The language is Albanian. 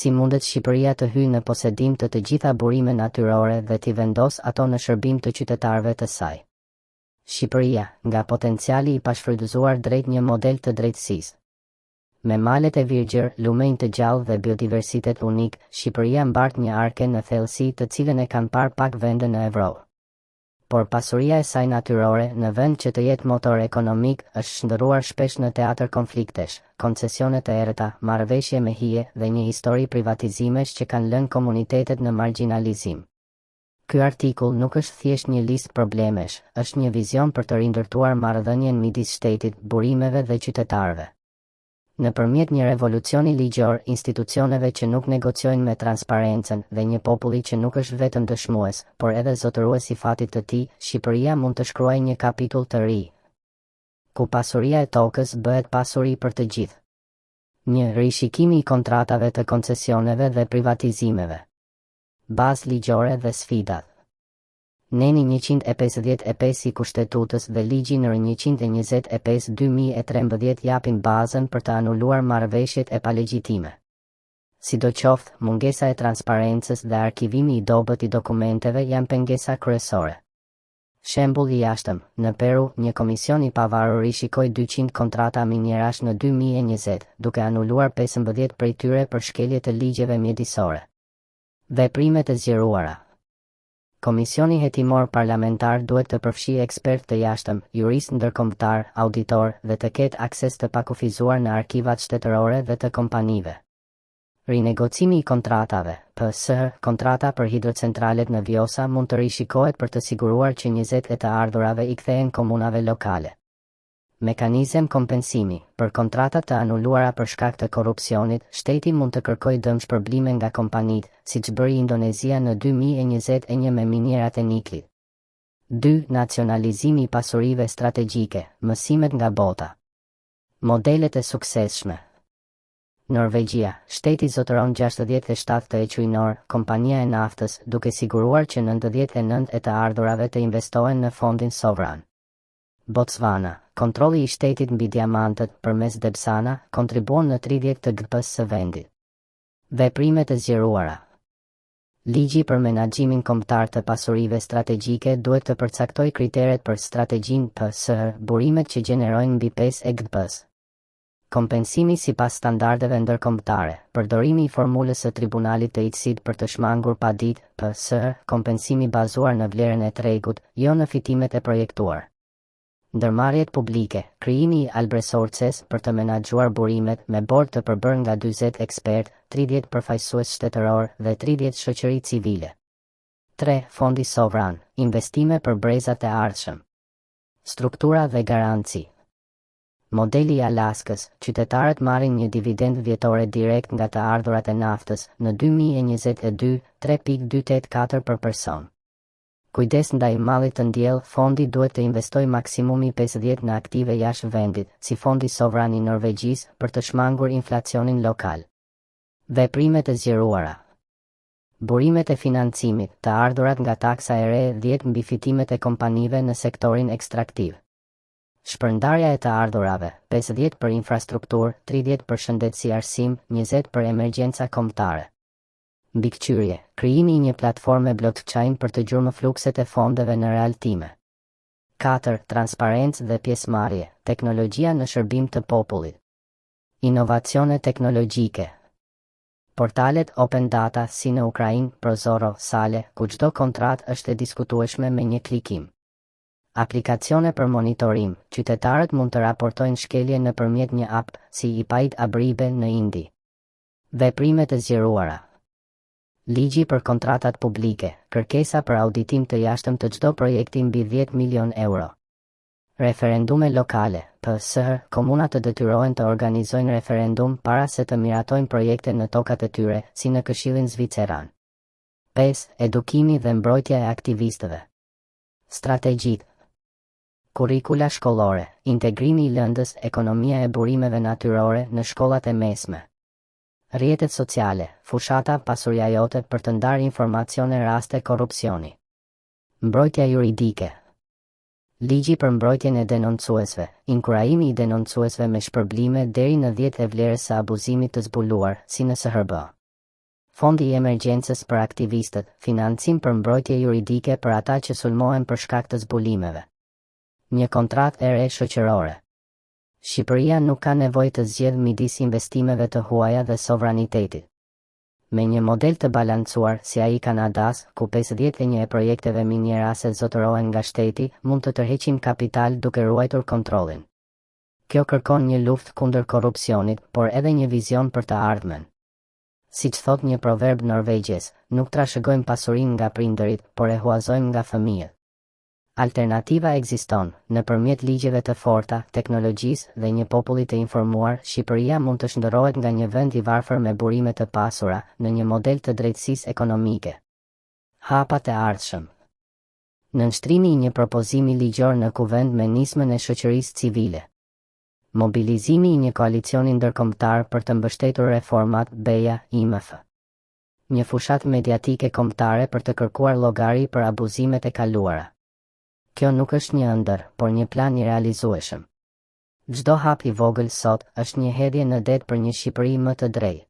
Si mundet Shqipëria të hyjë në posedim të gjitha burime natyrore dhe t'i vendos ato në shërbim të qytetarëve të saj? Shqipëria, nga potenciali i pashfrytëzuar drejt një model të drejtësisë. Me malet e virgjër, lumenj të gjallë dhe biodiversitet unik, Shqipëria mbart një arke në thellësi të cilën e kanë parë pak vende në Evropë. Por pasuria e saj natyrore, në vend që të jetë motor ekonomik, është shndërruar shpesh në teatër konfliktesh, koncesione të errëta, marrëveshje me hije dhe një histori privatizimesh që kanë lënë komunitetet në marginalizim. Ky artikull nuk është thjesht një listë problemesh, është një vizion për të rindërtuar marrëdhënien midis shtetit, burimeve dhe qytetarëve. Nëpërmjet një revolucioni ligjor, institucioneve që nuk negociojnë me transparencën dhe një populli që nuk është vetëm dëshmues, por edhe zotërues i fatit të tij, Shqipëria mund të shkruajë një kapitull të ri, ku pasuria e tokës bëhet pasuri për të gjithë. Një rishikimi i kontratave të koncesioneve dhe privatizimeve. Bazë ligjore dhe sfidat. Neni 155 i Kushtetutës dhe ligji nr. 125/2013 japin bazën për të anuluar marrëveshjet e palegjitime. Sidoqoftë, mungesa e transparencës dhe arkivimi i dobët i dokumenteve janë pengesa kryesore. Shembull i jashtëm, në Peru, një komision i pavarur rishikoi 200 kontrata minjerash në 2020, duke anuluar 15 prej tyre për shkelje të ligjeve mjedisore. Veprimet e zgjeruara. Komisioni hetimor parlamentar duhet të përfshijë ekspert të jashtëm, jurist ndërkombëtar, auditor dhe të ketë akses të pakufizuar në arkivat shtetërore dhe të kompanive. Rinegocimi i kontratave. PS, kontrata për hidrocentralet në Vjosa mund të rishikohet për të siguruar që 20 e të ardhurave i kthehen komunave lokale. Mekanizëm kompensimi. Për kontratat të anuluara për shkak të korrupsionit, shteti mund të kërkojë dëmshpërblime nga kompanitë, siç bëri Indonezia në 2021 me minierat e niklit. 2. Nacionalizimi i pasurive strategjike, mësimet nga bota. Modelet e suksesshme. Norvegjia, shteti zotëron 67 të equinor, kompania e naftës, duke siguruar që 99 e të ardhurave të investohen në fondin sovran. Botswana, kontrolli i shtetit mbi diamantët përmes Debsana kontribuon në 30 të GDP-s së vendit. Veprimet e zgjeruara. Ligji për menaxhimin kombëtar të pasurive strategjike duhet të përcaktojë kriteret për strategjinë PS, burimet që gjenerojnë mbi 5 e GDP-s. Kompensimi sipas standardeve ndërkombëtare, përdorimi i formulës së Tribunalit të Icsit për të shmangur padit, PS, kompensimi bazuar në vlerën e tregut, jo në fitimet e projektuar. Ndërmarrjet publike, krijimi i Albresorces për të menaxhuar burimet me bord të përbërë nga 40 ekspert, 30 përfaqësues shtetëror dhe 30 shoqëri civile. 3. Fondi sovran, investime për brezat e ardhshëm. Struktura dhe garanci. Modeli i Alaskës, qytetarët marrin një dividend vjetore direkt nga të ardhurat e naftës, në 2022, 3.284 për person. Kujdes ndaj mallit të ndjell, fondi duhet të investojë maksimumi 50 në aktive jashtë vendit, si fondi sovran i Norvegjisë, për të shmangur inflacionin lokal. Veprimet e zgjeruara. Burimet e financimit, të ardhurat nga taksa e re 10 mbi fitimet e kompanive në sektorin ekstraktiv. Shpërndarja e të ardhurave, 50 për infrastrukturë, 30 për shëndetësi arsim, 20 për emergjenca kombëtare. Mbikëqyrje, krijimi i një platforme blockchain për të gjurmë flukset e fondeve në realtime. 4. Transparencë dhe pjesëmarrje, teknologjia në shërbim të popullit. Inovacione teknologjike. Portalet open data si në Ukrainë, Prozoro, Sale, ku çdo kontratë është e diskutueshme me një klikim. Aplikacione për monitorim, qytetarët mund të raportojnë shkelje nëpërmjet një app, si iPaid Abribe në Indi. Veprimet e zgjeruara. Ligji për kontratat publike, kërkesa për auditim të jashtëm të çdo projekti mbi 10 milion euro. Referendume lokale, PS, komunat të detyrohen të organizojnë referendum para se të miratojnë projekte në tokat e tyre, si në Këshillin Zviceran. 5. Edukimi dhe mbrojtja e aktivistëve. Strategjitë. Kurrikula shkollore, integrimi i lëndës, ekonomia e burimeve natyrore në shkollat e mesme. Rrjetet sociale, fushata Pasuria jote për të ndarë informacione raste korrupsioni. Mbrojtja juridike. Ligji për mbrojtjen e denoncuesve, inkurajimi i denoncuesve me shpërblime deri në 10 e vlerës së abuzimit të zbuluar, si në SHRB. Fondi i emergjencës për aktivistët, financim për mbrojtje juridike për ata që sulmohen për shkak të zbulimeve. Një kontratë e re shoqërore. Shqipëria nuk ka nevojë të zgjedhë midis investimeve të huaja dhe sovranitetit. Me një model të balancuar si ai i Kanadas, ku 51 e projekteve minierase zotërohen nga shteti, mund të tërheqin kapital duke ruajtur kontrollin. Kjo kërkon një luftë kundër korrupsionit, por edhe një vizion për të ardhmen. Siç thot një proverb norvegjes, nuk trashëgojmë pasurinë nga prindërit, por e huazojmë nga fëmijët. Alternativa ekziston, nëpërmjet ligjeve të forta, teknologjisë dhe një populli të informuar, Shqipëria mund të shndërrohet nga një vend i varfër me burime të pasura në një model të drejtësisë ekonomike. Hapat e ardhshëm. Nënshtrimi i një propozimi ligjor në kuvend me nismën e shoqërisë civile. Mobilizimi i një koalicioni ndërkombëtar për të mbështetur reformat BEA, IMF. Një fushat mediatike kombëtare për të kërkuar llogari për abuzimet e kaluara. Kjo nuk është një ëndër, por një plan i realizueshëm. Çdo hap i vogël sot është një hedhje në det për një Shqipëri më të drejtë.